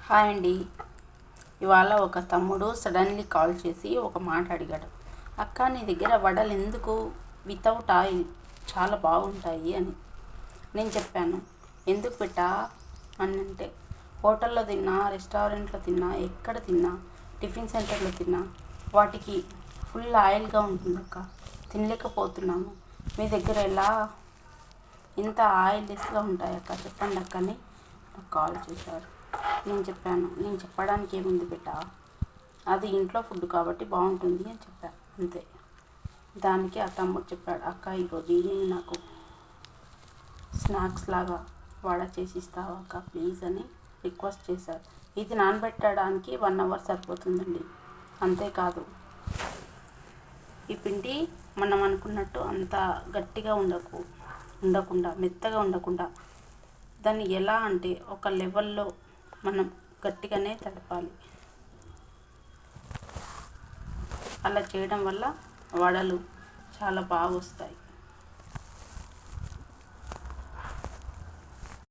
Hi అండి. ఇవాళ ఒక తమ్ముడు సడన్లీ కాల్ చేసి ఒక మాట అడిగాడు. అక్క, నీ దగ్గర వడలు ఎందుకు వితౌట్ ఆయిల్ చాలా బాగుంటాయి అని. నేను చెప్పాను, ఎందుకు పెట్టా అని అంటే, హోటల్లో తిన్నా, రెస్టారెంట్లో తిన్నా, ఎక్కడ తిన్నా, టిఫిన్ సెంటర్లో తిన్నా వాటికి ఫుల్ ఆయిల్గా ఉంటుంది అక్క, తినలేకపోతున్నాము. మీ దగ్గర ఎలా ఇంత ఆయిల్లెస్గా ఉంటాయి అక్క, చెప్పండి అక్క అని నాకు కాల్ చేశారు. నేను చెప్పాను, నేను చెప్పడానికి ఏముంది పెట్టా, అది ఇంట్లో ఫుడ్ కాబట్టి బాగుంటుంది అని చెప్పాను, అంతే. దానికి ఆ తమ్ముడు చెప్పాడు, అక్క ఈరోజు ఈవినింగ్ నాకు స్నాక్స్ లాగా వడ చేసి ఇస్తావా అక్క ప్లీజ్ అని రిక్వెస్ట్ చేశారు. ఇది నానబెట్టడానికి 1 అవర్ సరిపోతుందండి. అంతేకాదు, ఈ పిండి మనం అనుకున్నట్టు అంత గట్టిగా ఉండకుండా మెత్తగా ఉండకుండా దాన్ని ఎలా అంటే ఒక లెవెల్లో మనం గట్టిగానే తడపాలి. అలా చేయడం వల్ల వడలు చాలా బాగా వస్తాయి.